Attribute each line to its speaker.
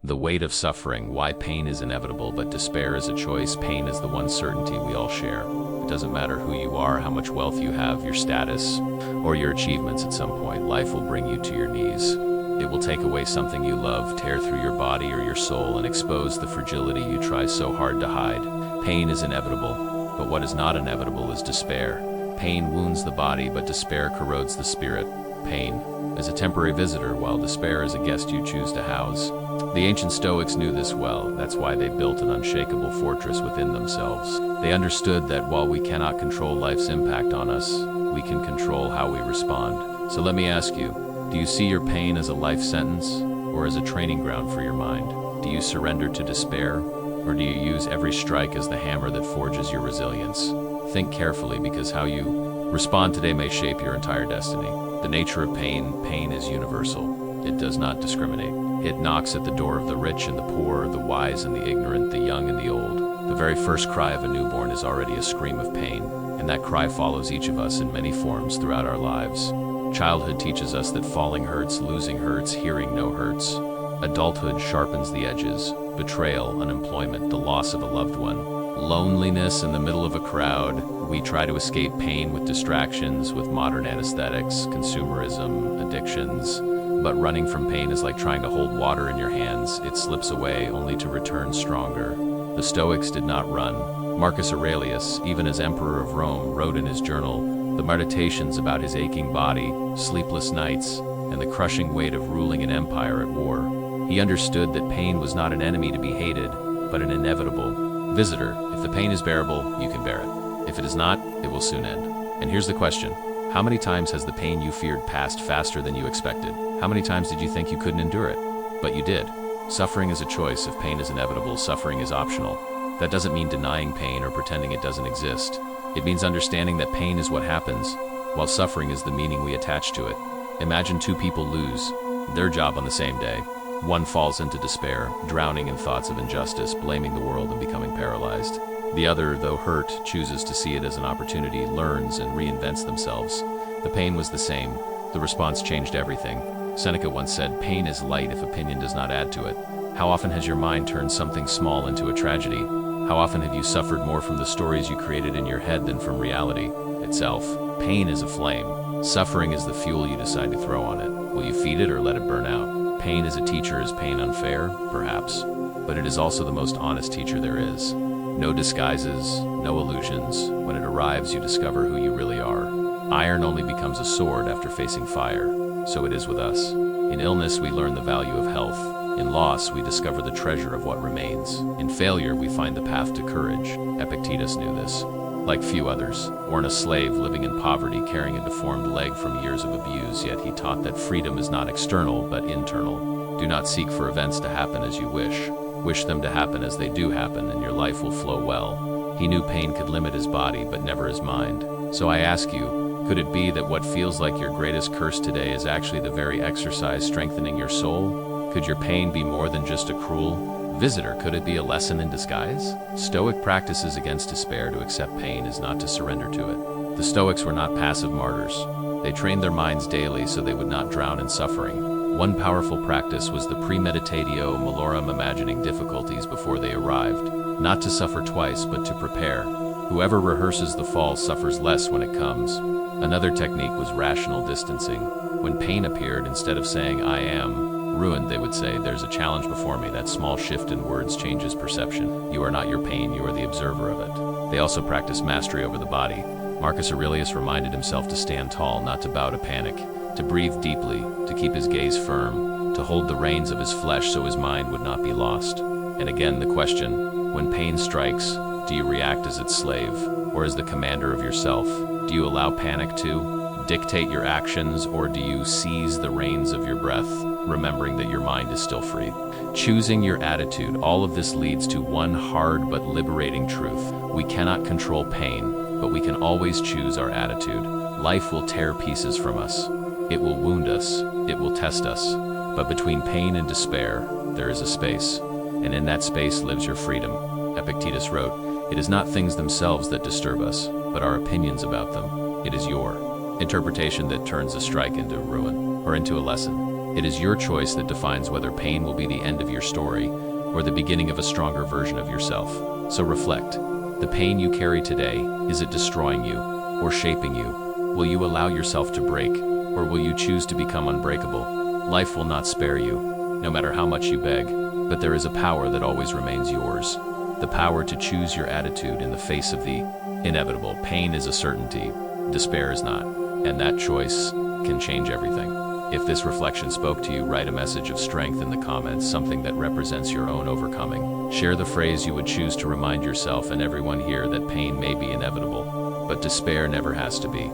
Speaker 1: The weight of suffering, why pain is inevitable, but despair is a choice. Pain is the one certainty we all share. It doesn't matter who you are, how much wealth you have, your status, or your achievements. At some point, life will bring you to your knees. It will take away something you love, tear through your body or your soul, and expose the fragility you try so hard to hide. Pain is inevitable, but what is not inevitable is despair. Pain wounds the body, but despair corrodes the spirit. Pain is a temporary visitor, while despair is a guest you choose to house. The ancient Stoics knew this well. That's why they built an unshakable fortress within themselves. They understood that while we cannot control life's impact on us, we can control how we respond. So let me ask you, do you see your pain as a life sentence or as a training ground for your mind? Do you surrender to despair, or do you use every strike as the hammer that forges your resilience? Think carefully, because how you respond today may shape your entire destiny. The nature of pain is universal. It does not discriminate. It knocks at the door of the rich and the poor, the wise and the ignorant, the young and the old. The very first cry of a newborn is already a scream of pain, and that cry follows each of us in many forms throughout our lives. Childhood teaches us that falling hurts, losing hurts, hearing no hurts. Adulthood sharpens the edges. Betrayal, unemployment, the loss of a loved one. Loneliness in the middle of a crowd. We try to escape pain with distractions, with modern anesthetics, consumerism, addictions. But running from pain is like trying to hold water in your hands. It slips away only to return stronger. The Stoics did not run. Marcus Aurelius, even as Emperor of Rome, wrote in his journal the meditations about his aching body, sleepless nights, and the crushing weight of ruling an empire at war. He understood that pain was not an enemy to be hated, but an inevitable visitor. If the pain is bearable, you can bear it. If it is not, it will soon end. And here's the question. How many times has the pain you feared passed faster than you expected? How many times did you think you couldn't endure it? But you did. Suffering is a choice. If pain is inevitable, suffering is optional. That doesn't mean denying pain or pretending it doesn't exist. It means understanding that pain is what happens, while suffering is the meaning we attach to it. Imagine two people lose their job on the same day. One falls into despair, drowning in thoughts of injustice, blaming the world and becoming paralyzed. The other, though hurt, chooses to see it as an opportunity, learns and reinvents themselves. The pain was the same. The response changed everything. Seneca once said, "Pain is light if opinion does not add to it." How often has your mind turned something small into a tragedy? How often have you suffered more from the stories you created in your head than from reality itself? Pain is a flame. Suffering is the fuel you decide to throw on it. Will you feed it or let it burn out? Pain as a teacher. Is pain unfair? Perhaps. But it is also the most honest teacher there is. No disguises, no illusions. When it arrives, you discover who you really are. Iron only becomes a sword after facing fire. So it is with us. In illness, we learn the value of health. In loss, we discover the treasure of what remains. In failure, we find the path to courage. Epictetus knew this. Like few others, born a slave, living in poverty, carrying a deformed leg from years of abuse, yet he taught that freedom is not external, but internal. Do not seek for events to happen as you wish. Wish them to happen as they do happen, and your life will flow well. He knew pain could limit his body, but never his mind. So I ask you, could it be that what feels like your greatest curse today is actually the very exercise strengthening your soul? Could your pain be more than just a cruel visitor? Could it be a lesson in disguise? Stoic practices against despair. To accept pain is not to surrender to it. The Stoics were not passive martyrs. They trained their minds daily so they would not drown in suffering. One powerful practice was the premeditatio malorum, imagining difficulties before they arrived. Not to suffer twice, but to prepare. Whoever rehearses the fall suffers less when it comes. Another technique was rational distancing. When pain appeared, instead of saying, "I am ruined," they would say, "There's a challenge before me." That small shift in words changes perception. You are not your pain, you are the observer of it. They also practiced mastery over the body. Marcus Aurelius reminded himself to stand tall, not to bow to panic, to breathe deeply, to keep his gaze firm, to hold the reins of his flesh so his mind would not be lost. And again, the question, when pain strikes, do you react as its slave, or as the commander of yourself? Do you allow panic to dictate your actions, or do you seize the reins of your breath, remembering that your mind is still free? Choosing your attitude. All of this leads to one hard but liberating truth. We cannot control pain, but we can always choose our attitude. Life will tear pieces from us. It will wound us. It will test us. But between pain and despair, there is a space. And in that space lives your freedom. Epictetus wrote, "It is not things themselves that disturb us, but our opinions about them. It is your interpretation that turns a strike into ruin, or into a lesson." It is your choice that defines whether pain will be the end of your story or the beginning of a stronger version of yourself. So reflect. The pain you carry today, is it destroying you or shaping you? Will you allow yourself to break, or will you choose to become unbreakable? Life will not spare you, no matter how much you beg, but there is a power that always remains yours. The power to choose your attitude in the face of the inevitable. Pain is a certainty, despair is not, and that choice can change everything. If this reflection spoke to you, write a message of strength in the comments, something that represents your own overcoming. Share the phrase you would choose to remind yourself and everyone here that pain may be inevitable, but despair never has to be.